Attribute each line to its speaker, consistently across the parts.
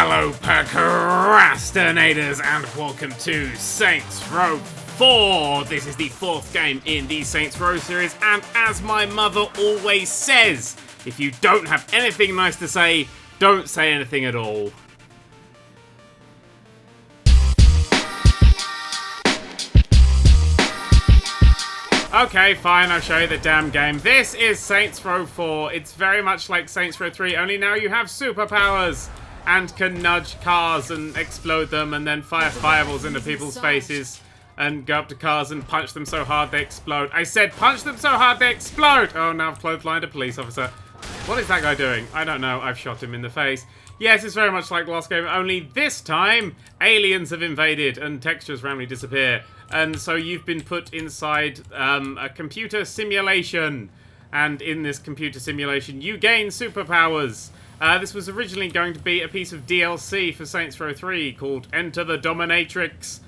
Speaker 1: Hello, procrastinators, and welcome to Saints Row 4. This is the fourth game in the Saints Row series, and as my mother always says, if you don't have anything nice to say, don't say anything at all. Okay, fine, I'll show you the damn game. This is Saints Row 4. It's very much like Saints Row 3, only now you have superpowers and can nudge cars and explode them and then fire fireballs into people's faces and go up to cars and punch them so hard they explode. I said punch them so hard they explode! Oh, now I've clotheslined a police officer. What is that guy doing? I don't know. I've shot him in the face. Yes, it's very much like last game, only this time aliens have invaded and textures randomly disappear. And so you've been put inside a computer simulation. And in this computer simulation, you gain superpowers. This was originally going to be a piece of DLC for Saints Row 3 called Enter the Dominatrix.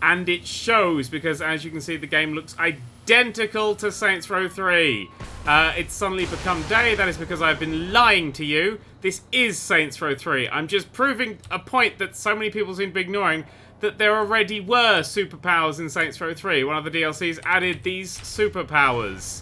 Speaker 1: And it shows, because as you can see, the game looks identical to Saints Row 3. It's suddenly become day. That is because I've been lying to you. This is Saints Row 3. I'm just proving a point that so many people seem to be ignoring, that there already were superpowers in Saints Row 3. One of the DLCs added these superpowers,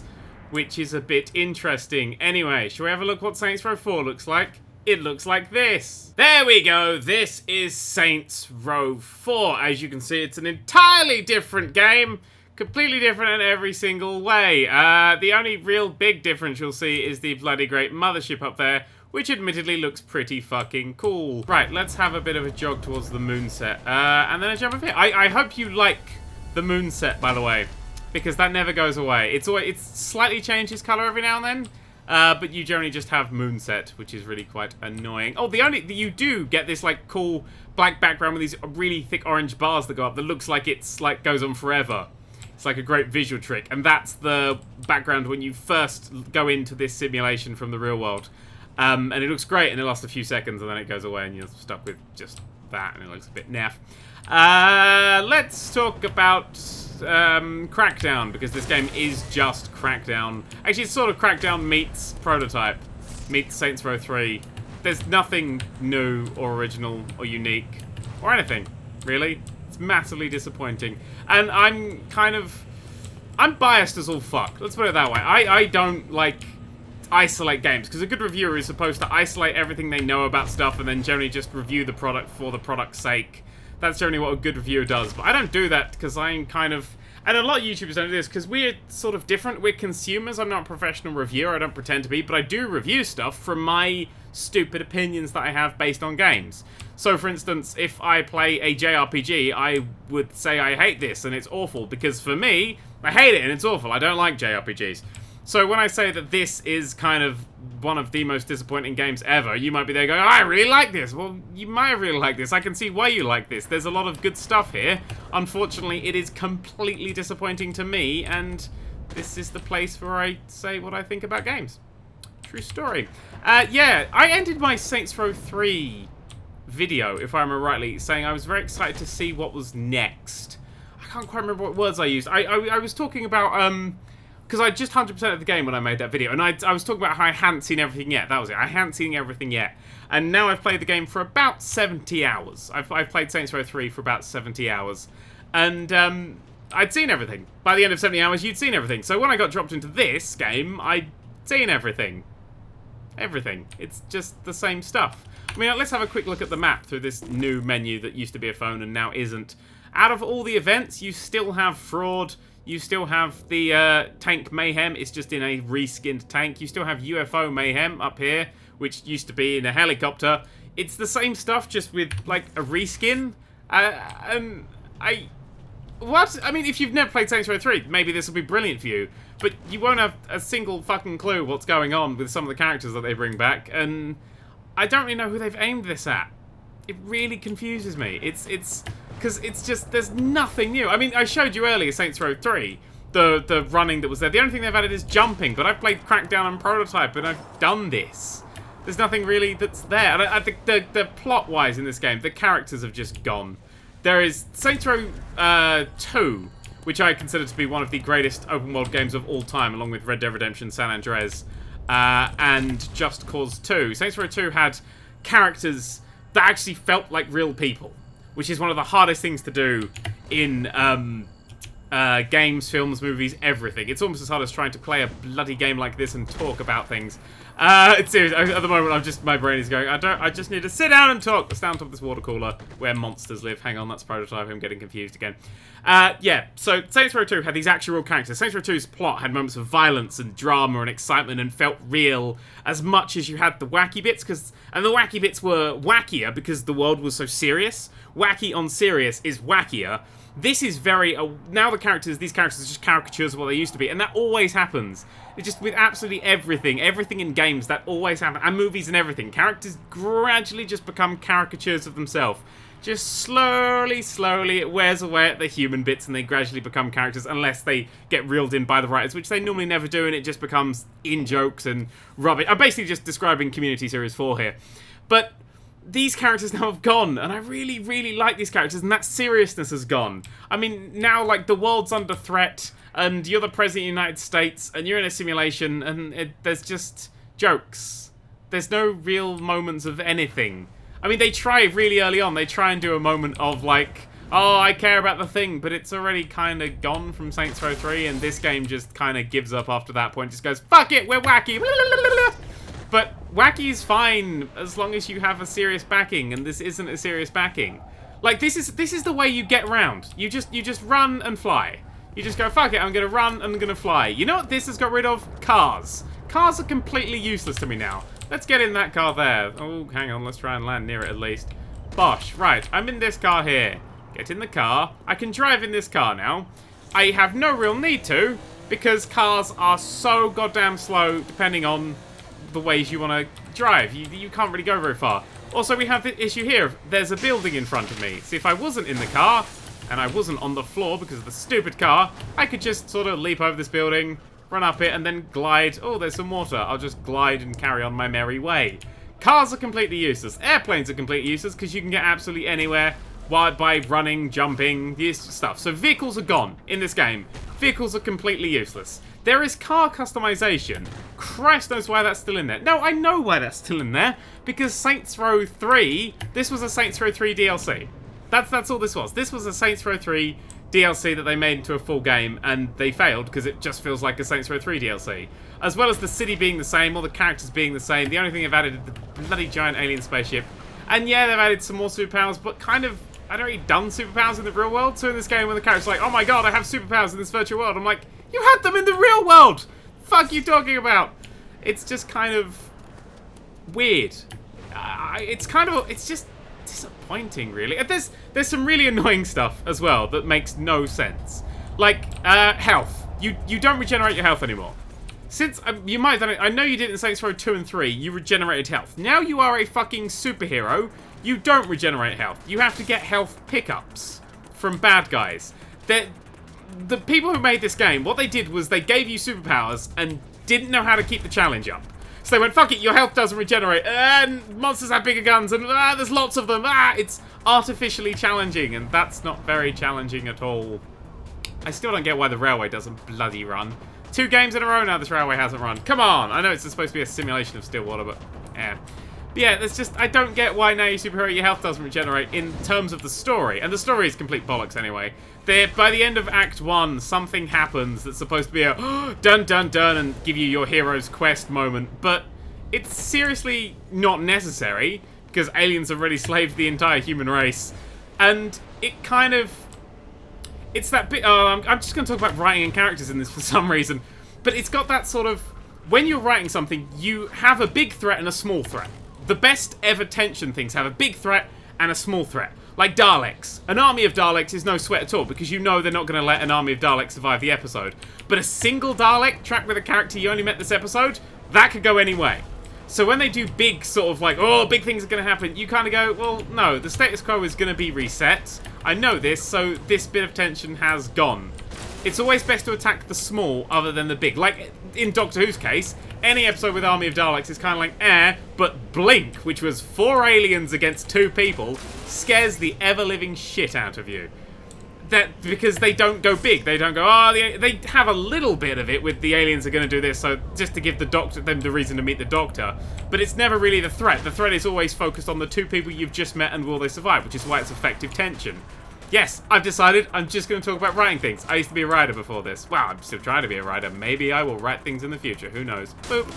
Speaker 1: which is a bit interesting. Anyway, shall we have a look what Saints Row 4 looks like? It looks like this. There we go. This is Saints Row 4. As you can see, it's an entirely different game. Completely different in every single way. The only real big difference you'll see is the bloody great mothership up there, which admittedly looks pretty fucking cool. Right, let's have a bit of a jog towards the moonset. And then a jump over here. I hope you like the moonset, by the way, because that never goes away. It's slightly changes colour every now and then, but you generally just have moonset, which is really quite annoying. Oh, you do get this like cool black background with these really thick orange bars that go up that looks like it's like goes on forever. It's like a great visual trick, and that's the background when you first go into this simulation from the real world. And it looks great, and it lasts a few seconds, and then it goes away, and you're stuck with just that, and it looks a bit naff. Let's talk about Crackdown, because this game is just Crackdown. Actually, it's sort of Crackdown meets Prototype, meets Saints Row 3. There's nothing new or original or unique or anything, really. It's massively disappointing. And I'm biased as all fuck. Let's put it that way. I don't, isolate games, because a good reviewer is supposed to isolate everything they know about stuff and then generally just review the product for the product's sake. That's generally what a good reviewer does, but I don't do that because I'm and a lot of YouTubers don't do this because we're sort of different. We're consumers. I'm not a professional reviewer. I don't pretend to be, but I do review stuff from my stupid opinions that I have based on games. So, for instance, if I play a JRPG, I would say I hate this and it's awful, because for me, I hate it and it's awful. I don't like JRPGs. So when I say that this is kind of one of the most disappointing games ever, you might be there going, oh, I really like this. Well, you might really like this. I can see why you like this. There's a lot of good stuff here. Unfortunately, it is completely disappointing to me, and this is the place where I say what I think about games. True story. Yeah, I ended my Saints Row 3 video, if I remember rightly, saying I was very excited to see what was next. I can't quite remember what words I used. I was talking about, because I just 100% of the game when I made that video, and I was talking about how I hadn't seen everything yet. That was it. I hadn't seen everything yet. And now I've played the game for about 70 hours. I've played Saints Row 3 for about 70 hours. And I'd seen everything. By the end of 70 hours, you'd seen everything. So when I got dropped into this game, I'd seen everything. Everything. It's just the same stuff. I mean, let's have a quick look at the map through this new menu that used to be a phone and now isn't. Out of all the events, you still have Fraud. You still have the Tank Mayhem. It's just in a reskinned tank. You still have UFO Mayhem up here, which used to be in a helicopter. It's the same stuff, just with, like, a reskin. What? I mean, if you've never played Saints Row 3, maybe this will be brilliant for you. But you won't have a single fucking clue what's going on with some of the characters that they bring back. And I don't really know who they've aimed this at. It really confuses me. It's because it's just, there's nothing new. I mean, I showed you earlier Saints Row 3, the running that was there. The only thing they've added is jumping, but I've played Crackdown and Prototype, and I've done this. There's nothing really that's there. And I think the plot-wise in this game, the characters have just gone. There is Saints Row 2, which I consider to be one of the greatest open-world games of all time, along with Red Dead Redemption, San Andreas, and Just Cause 2. Saints Row 2 had characters that actually felt like real people, which is one of the hardest things to do in games, films, movies, everything. It's almost as hard as trying to play a bloody game like this and talk about things. It's serious. At the moment, my brain is going, I just need to sit down and talk. Let's stand on top of this water cooler where monsters live. Hang on, that's Prototype. I'm getting confused again. Yeah, so Saints Row 2 had these actual real characters. Saints Row 2's plot had moments of violence and drama and excitement and felt real as much as you had the wacky bits, and the wacky bits were wackier because the world was so serious. Wacky on serious is wackier. This is very... now these characters are just caricatures of what they used to be, and that always happens. It's just with absolutely everything in games, that always happens, and movies and everything. Characters gradually just become caricatures of themselves. Just slowly, it wears away at the human bits, and they gradually become characters, unless they get reeled in by the writers, which they normally never do, and it just becomes in-jokes and rubbish. I'm basically just describing Community Series 4 here. But these characters now have gone, and I really, really like these characters, and that seriousness has gone. I mean, now, like, the world's under threat, and you're the President of the United States, and you're in a simulation, and there's just jokes. There's no real moments of anything. I mean, they try really early on, they try and do a moment of, like, oh, I care about the thing, but it's already kind of gone from Saints Row 3, and this game just kind of gives up after that point, just goes, fuck it, we're wacky, But wacky's fine as long as you have a serious backing, and this isn't a serious backing. Like, this is the way you get around. You just run and fly. You just go, fuck it, I'm gonna run and I'm gonna fly. You know what this has got rid of? Cars. Cars are completely useless to me now. Let's get in that car there. Oh, hang on, let's try and land near it at least. Bosh, right, I'm in this car here. Get in the car. I can drive in this car now. I have no real need to, because cars are so goddamn slow, depending on the ways you want to drive. You can't really go very far. Also, we have the issue here. There's a building in front of me. See, if I wasn't in the car, and I wasn't on the floor because of the stupid car, I could just sort of leap over this building, run up it, and then glide. Oh, there's some water. I'll just glide and carry on my merry way. Cars are completely useless. Airplanes are completely useless because you can get absolutely anywhere by running, jumping, this stuff. So vehicles are gone in this game. Vehicles are completely useless. There is car customization. Christ knows why that's still in there. No, I know why that's still in there. Because Saints Row 3, this was a Saints Row 3 DLC. That's all this was. This was a Saints Row 3 DLC that they made into a full game, and they failed because it just feels like a Saints Row 3 DLC. As well as the city being the same, all the characters being the same, the only thing they've added is the bloody giant alien spaceship. And yeah, they've added some more superpowers, but kind of, I'd already done superpowers in the real world, so in this game when the character's like, oh my god, I have superpowers in this virtual world, I'm like, you had them in the real world! Fuck you talking about? It's just kind of weird. It's just disappointing, really. And there's some really annoying stuff as well that makes no sense. Like, health. You don't regenerate your health anymore. Since, you might have done it, I know you did it in Saints Row 2 and 3, you regenerated health. Now you are a fucking superhero, you don't regenerate health. You have to get health pickups from bad guys. The people who made this game, what they did was they gave you superpowers and didn't know how to keep the challenge up. So they went, fuck it, your health doesn't regenerate, and monsters have bigger guns, and there's lots of them, it's artificially challenging, and that's not very challenging at all. I still don't get why the railway doesn't bloody run. 2 games in a row now this railway hasn't run. Come on! I know it's supposed to be a simulation of Stillwater, but yeah. But yeah, there's just, I don't get why now your superhero, your health doesn't regenerate in terms of the story. And the story is complete bollocks anyway. By the end of Act 1, something happens that's supposed to be a dun dun dun and give you your hero's quest moment. But it's seriously not necessary, because aliens have already slaved the entire human race. And it kind of, it's that bit, I'm just going to talk about writing and characters in this for some reason. But it's got that sort of, when you're writing something, you have a big threat and a small threat. The best ever tension things have a big threat and a small threat. Like Daleks. An army of Daleks is no sweat at all, because you know they're not going to let an army of Daleks survive the episode. But a single Dalek tracked with a character you only met this episode, that could go any way. So when they do big sort of like, oh, big things are going to happen, you kind of go, well, no, the status quo is going to be reset. I know this, so this bit of tension has gone. It's always best to attack the small other than the big. Like, in Doctor Who's case, any episode with Army of Daleks is kind of like, but Blink, which was 4 aliens against 2 people, scares the ever-living shit out of you. that because they don't go big. They don't go, oh, they have a little bit of it with the aliens are going to do this, so just to give them the reason to meet the Doctor. But it's never really the threat. The threat is always focused on the two people you've just met and will they survive, which is why it's effective tension. Yes, I've decided I'm just going to talk about writing things. I used to be a writer before this. Well, I'm still trying to be a writer. Maybe I will write things in the future. Who knows? Boop.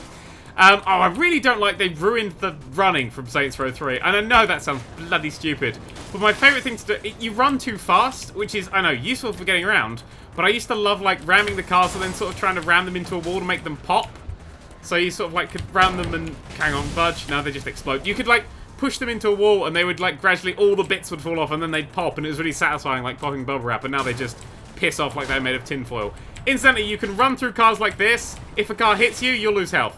Speaker 1: Oh, I really don't like they ruined the running from Saints Row 3. And I know that sounds bloody stupid. But my favourite thing to do, you run too fast, which is, I know, useful for getting around. But I used to love, like, ramming the cars and then sort of trying to ram them into a wall to make them pop. So you sort of, like, could ram them and, hang on, budge. No, they just explode. You could, like, push them into a wall and they would, like, gradually, all the bits would fall off and then they'd pop. And it was really satisfying, like, popping bubble wrap. And now they just piss off like they're made of tinfoil. Instantly, you can run through cars like this. If a car hits you, you'll lose health.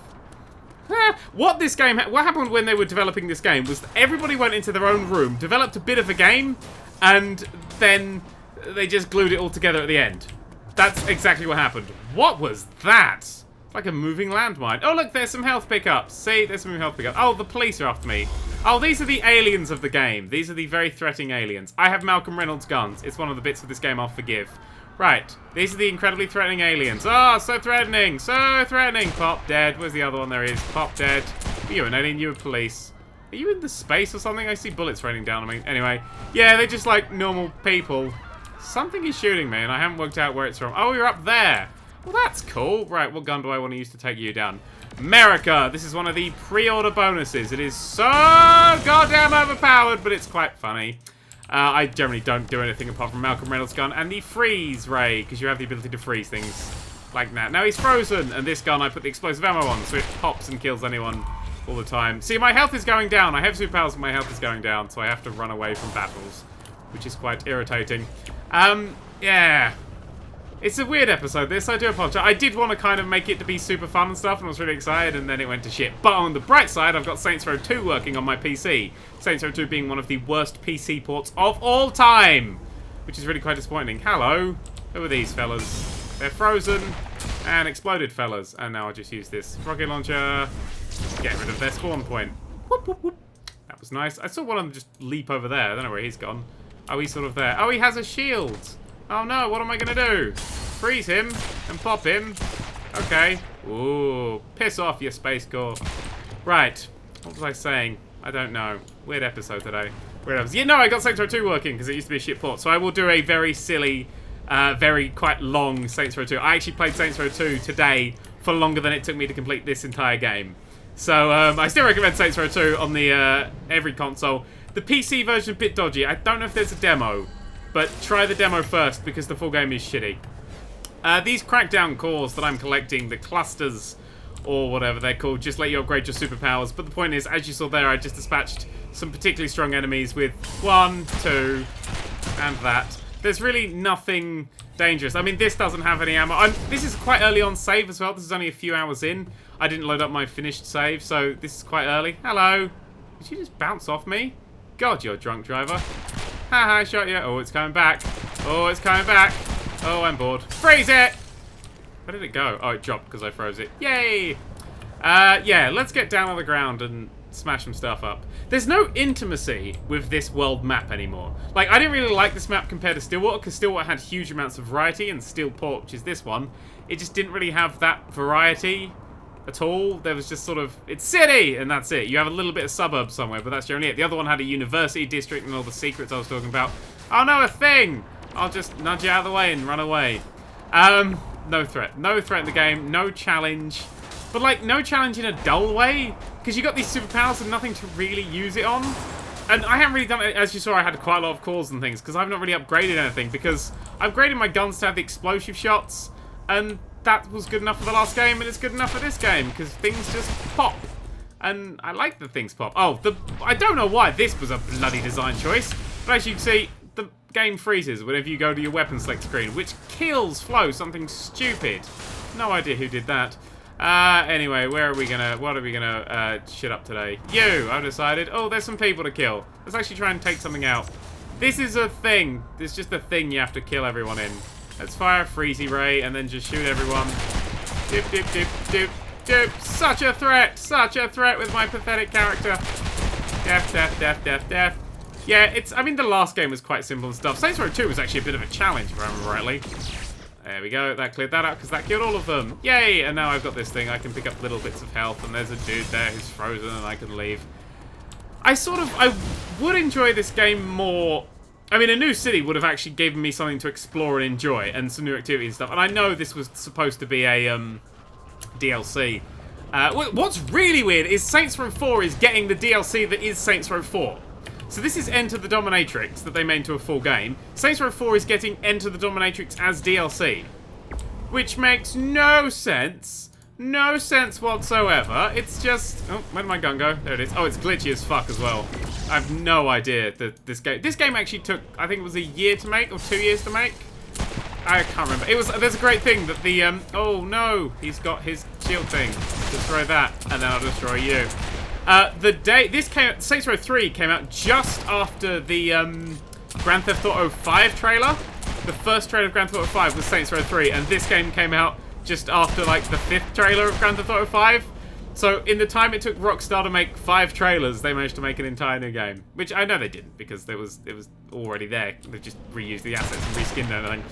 Speaker 1: What happened when they were developing this game was that everybody went into their own room, developed a bit of a game, and then they just glued it all together at the end. That's exactly what happened. What was that? It's like a moving landmine. Oh, look, there's some health pickups. See, there's some health pickups. Oh, the police are after me. Oh, these are the aliens of the game. These are the very threatening aliens. I have Malcolm Reynolds guns. It's one of the bits of this game I'll forgive. Right, these are the incredibly threatening aliens. Oh, so threatening, so threatening. Pop, dead. Where's the other one? There he is. Pop, dead. Are you an alien? You a police? Are you in the space or something? I see bullets raining down on me. Anyway, yeah, they're just like normal people. Something is shooting me, and I haven't worked out where it's from. Oh, you're up there. Well, that's cool. Right, what gun do I want to use to take you down? America. This is one of the pre-order bonuses. It is so goddamn overpowered, but it's quite funny. I generally don't do anything apart from Malcolm Reynolds' gun and the freeze ray, because you have the ability to freeze things like that. Now he's frozen, and this gun I put the explosive ammo on, so it pops and kills anyone all the time. See, my health is going down. I have superpowers, but my health is going down, so I have to run away from battles, which is quite irritating. Yeah. It's a weird episode, this. I do apologize. I did want to kind of make it to be super fun and stuff, and I was really excited, and then it went to shit. But on the bright side, I've got Saints Row 2 working on my PC. Saints Row 2 being one of the worst PC ports of all time, which is really quite disappointing. Hello. Who are these fellas? They're frozen and exploded fellas. And now I'll just use this rocket launcher to get rid of their spawn point. Whoop, whoop, whoop. That was nice. I saw one of them just leap over there. I don't know where he's gone. Oh, he's sort of there. Oh, he has a shield. Oh no, what am I gonna do? Freeze him and pop him. Okay. Ooh, piss off, you Space Corps. Right. What was I saying? I don't know. Weird episode today. Weird episode. Yeah, no, I got Saints Row 2 working because it used to be a shit port. So I will do a very silly, very quite long Saints Row 2. I actually played Saints Row 2 today for longer than it took me to complete this entire game. So I still recommend Saints Row 2 on the every console. The PC version is a bit dodgy. I don't know if there's a demo. But try the demo first, because the full game is shitty. These crackdown cores that I'm collecting, the clusters, or whatever they're called, just let you upgrade your superpowers. But the point is, as you saw there, I just dispatched some particularly strong enemies with 1, 2, and that. There's really nothing dangerous. I mean, this doesn't have any ammo. This is quite early on save as well. This is only a few hours in. I didn't load up my finished save, so this is quite early. Hello. Did you just bounce off me? God, you're a drunk driver. Haha, I shot you. Oh, it's coming back. Oh, it's coming back. Oh, I'm bored. Freeze it! Where did it go? Oh, it dropped because I froze it. Yay! Yeah, let's get down on the ground and smash some stuff up. There's no intimacy with this world map anymore. Like, I didn't really like this map compared to Stillwater, because Stillwater had huge amounts of variety, and Steelport, which is this one, it just didn't really have that variety at all. There was just sort of, it's city, and that's it. You have a little bit of suburb somewhere, but that's generally it. The other one had a university district and all the secrets I was talking about. Oh no, a thing! I'll just nudge you out of the way and run away. No threat. No threat in the game, no challenge. But like, no challenge in a dull way, because you got these superpowers and nothing to really use it on. And I haven't really done it, as you saw, I had quite a lot of calls and things, because I've not really upgraded anything, because I upgraded my guns to have the explosive shots, and that was good enough for the last game, and it's good enough for this game, because things just pop. And I like that things pop. Oh, I don't know why this was a bloody design choice, but as you can see, the game freezes whenever you go to your weapon select screen, which kills flow, something stupid. No idea who did that. Anyway, what are we gonna shit up today? You, I've decided. Oh, there's some people to kill. Let's actually try and take something out. This is a thing. It's just a thing you have to kill everyone in. Let's fire a freezy ray and then just shoot everyone. Dip, dip, dip, dip, dip. Such a threat with my pathetic character. Death, death, death, death, death. Yeah, I mean, the last game was quite simple and stuff. Saints Row 2 was actually a bit of a challenge, if I remember rightly. There we go. That cleared that out because that killed all of them. Yay! And now I've got this thing. I can pick up little bits of health, and there's a dude there who's frozen, and I can leave. I would enjoy this game more. I mean, a new city would have actually given me something to explore and enjoy, and some new activity and stuff. And I know this was supposed to be a DLC. What's really weird is Saints Row 4 is getting the DLC that is Saints Row 4. So this is Enter the Dominatrix that they made into a full game. Saints Row 4 is getting Enter the Dominatrix as DLC. Which makes no sense. No sense whatsoever. It's just... Oh, where did my gun go? There it is. Oh, it's glitchy as fuck as well. I have no idea that this game... This game actually took, I think it was a year to make, or 2 years to make. I can't remember. There's a great thing that the... oh no, he's got his shield thing. Destroy that, and then I'll destroy you. Saints Row 3 came out just after the Grand Theft Auto 5 trailer. The first trailer of Grand Theft Auto 5 was Saints Row 3, and this game came out just after, like, the 5th trailer of Grand Theft Auto 5. So, in the time it took Rockstar to make 5 trailers, they managed to make an entire new game. Which I know they didn't, because it was already there. They just reused the assets and reskinned everything.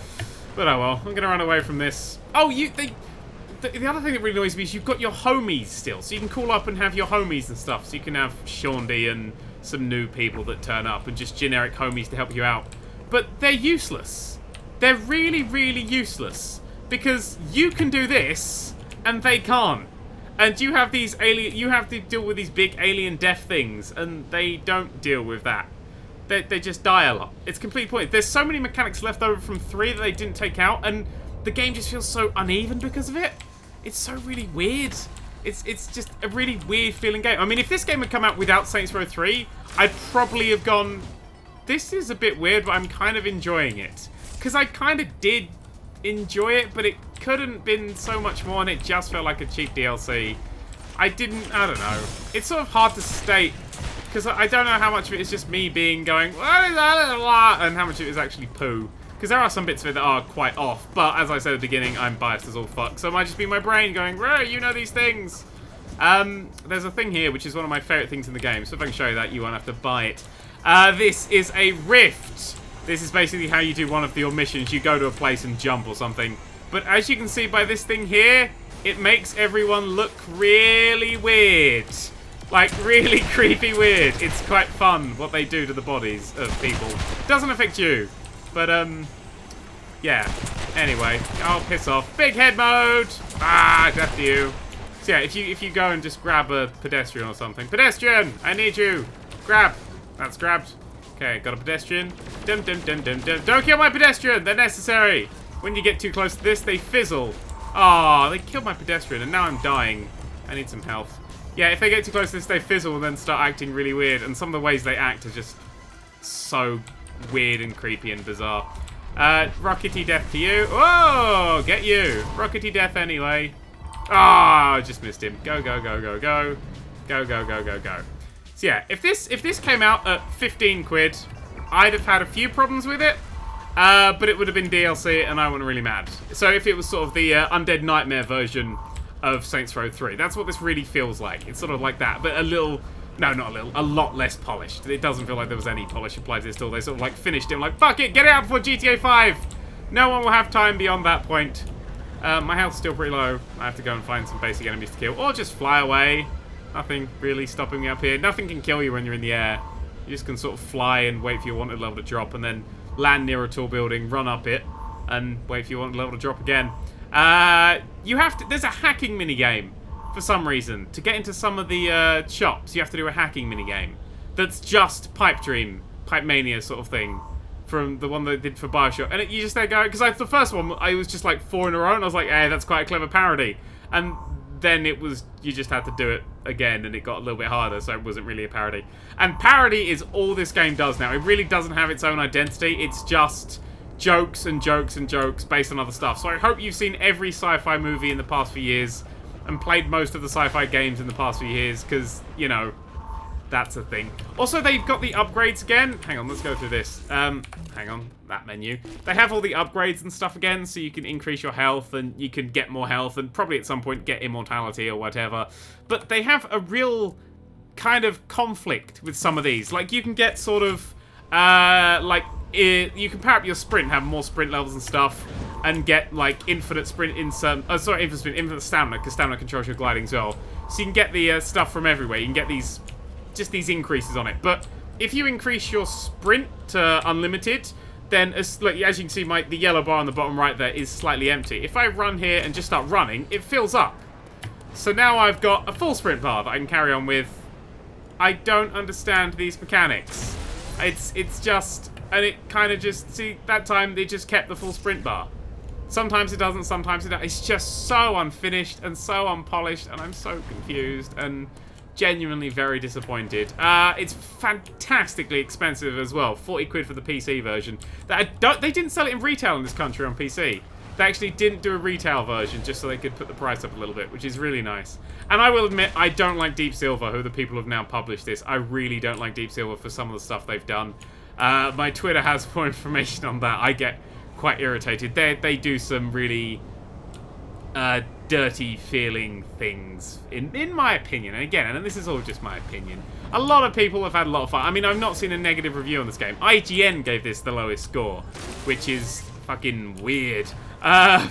Speaker 1: But oh well, I'm gonna run away from this. Oh, the other thing that really annoys me is you've got your homies still. So you can call up and have your homies and stuff. So you can have Shaundy and some new people that turn up and just generic homies to help you out. But they're useless. They're really, really useless. Because you can do this, and they can't. And you have to deal with these big alien death things, and they don't deal with that. They just die a lot. It's complete point. There's so many mechanics left over from 3 that they didn't take out, and the game just feels so uneven because of it. It's so really weird. It's just a really weird feeling game. I mean, if this game had come out without Saints Row 3, I'd probably have gone, this is a bit weird, but I'm kind of enjoying it. Because I kind of did enjoy it, but it couldn't been so much more, and it just felt like a cheap DLC. I don't know. It's sort of hard to state, because I don't know how much of it is just me going, what is that, and how much of it is actually poo. Because there are some bits of it that are quite off, but as I said at the beginning, I'm biased as all fuck, so it might just be my brain going, you know these things. There's a thing here, which is one of my favourite things in the game, so if I can show you that, you won't have to buy it. This is a rift. This is basically how you do one of your missions. You go to a place and jump or something. But as you can see by this thing here, it makes everyone look really weird. Like, really creepy weird. It's quite fun what they do to the bodies of people. Doesn't affect you. But, yeah. Anyway, I'll piss off. Big head mode! Ah, death to you. So yeah, if you go and just grab a pedestrian or something. Pedestrian! I need you! Grab! That's grabbed. Okay, got a pedestrian. Dum dum dum dum dum. Don't kill my pedestrian! They're necessary! When you get too close to this, they fizzle. Oh, they killed my pedestrian and now I'm dying. I need some health. Yeah, if they get too close to this, they fizzle and then start acting really weird. And some of the ways they act are just so weird and creepy and bizarre. Rockety death to you. Oh, get you. Rockety death anyway. Ah, just missed him. Go, go, go, go, go. Go, go, go, go, go. So yeah, if this came out at 15 quid, I'd have had a few problems with it. But it would have been DLC and I wasn't really mad. So if it was sort of the Undead Nightmare version of Saints Row 3, that's what this really feels like. It's sort of like that, but a little... No, not a little. A lot less polished. It doesn't feel like there was any polish applied to this till they sort of like finished it. I'm like, fuck it, get it out before GTA 5! No one will have time beyond that point. My health's still pretty low. I have to go and find some basic enemies to kill. Or just fly away. Nothing really stopping me up here. Nothing can kill you when you're in the air. You just can sort of fly and wait for your wanted level to drop and then land near a tall building, run up it, and wait for your wanted level to drop again. You have to... There's a hacking minigame. For some reason, to get into some of the shops, you have to do a hacking minigame. That's just Pipe Dream, Pipe Mania sort of thing, from the one they did for Bioshock. And you just there go, because the first one, I was just like 4 in a row, and I was like, hey, that's quite a clever parody. And then it was, you just had to do it again, and it got a little bit harder, so it wasn't really a parody. And parody is all this game does now. It really doesn't have its own identity. It's just jokes and jokes and jokes based on other stuff. So I hope you've seen every sci-fi movie in the past few years, and played most of the sci-fi games in the past few years, because, you know, that's a thing. Also, they've got the upgrades again. Hang on, let's go through this. Hang on, that menu. They have all the upgrades and stuff again, so you can increase your health, and you can get more health, and probably at some point get immortality or whatever. But they have a real kind of conflict with some of these. Like, you can get sort of You can power up your sprint, have more sprint levels and stuff, and get like infinite sprint infinite stamina, because stamina controls your gliding as well. So you can get the stuff from everywhere. You can get these increases on it. But if you increase your sprint to unlimited, then as you can see, the yellow bar on the bottom right there is slightly empty. If I run here and just start running, it fills up. So now I've got a full sprint bar that I can carry on with. I don't understand these mechanics. It's just, and it kind of just, see, that time they just kept the full sprint bar. Sometimes it doesn't, sometimes it doesn't. It's just so unfinished and so unpolished, and I'm so confused and genuinely very disappointed. It's fantastically expensive as well. 40 quid for the PC version. They didn't sell it in retail in this country on PC. They actually didn't do a retail version just so they could put the price up a little bit, which is really nice. And I will admit, I don't like Deep Silver, who are the people who have now published this. I really don't like Deep Silver for some of the stuff they've done. My Twitter has more information on that. I get quite irritated. They do some really dirty feeling things, in my opinion. And again, and this is all just my opinion, a lot of people have had a lot of fun. I mean, I've not seen a negative review on this game. IGN gave this the lowest score, which is fucking weird.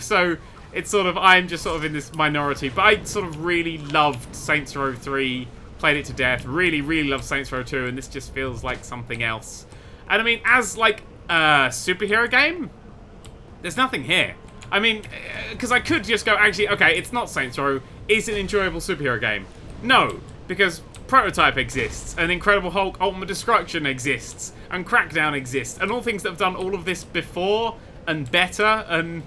Speaker 1: So it's sort of, I'm just sort of in this minority, but I sort of really loved Saints Row 3, played it to death, really, really loved Saints Row 2, and this just feels like something else. And I mean, as like a superhero game, there's nothing here. I mean, because I could just go, actually, okay, it's not Saints Row, is an enjoyable superhero game? No, because Prototype exists, and Incredible Hulk Ultimate Destruction exists, and Crackdown exists, and all things that have done all of this before and better, and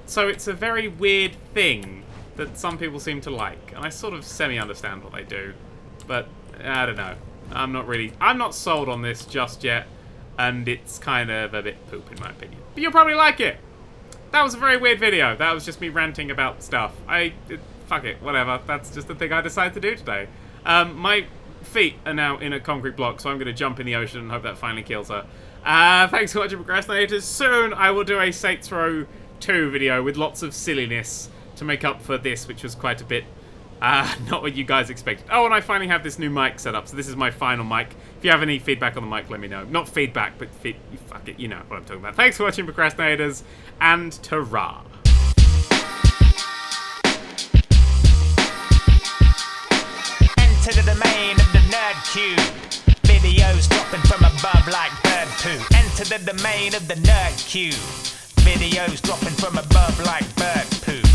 Speaker 1: so it's a very weird thing that some people seem to like, and I sort of semi-understand what they do, but I don't know. I'm not sold on this just yet, and it's kind of a bit poop in my opinion. But you'll probably like it. That was a very weird video. That was just me ranting about stuff. Fuck it, whatever. That's just the thing I decided to do today. My feet are now in a concrete block, so I'm going to jump in the ocean and hope that finally kills her. Thanks for watching, procrastinators. Soon I will do a Saints Row 2 video with lots of silliness to make up for this, which was quite a bit not what you guys expected. Oh, and I finally have this new mic set up, so this is my final mic. If you have any feedback on the mic, let me know. Not feedback, but fuck it, you know what I'm talking about. Thanks for watching, procrastinators, and ta-ra.
Speaker 2: Enter the domain of the Nerd3. Videos dropping from above like bird poo. Enter the domain of the Nerd3. Videos dropping from above like bird poo.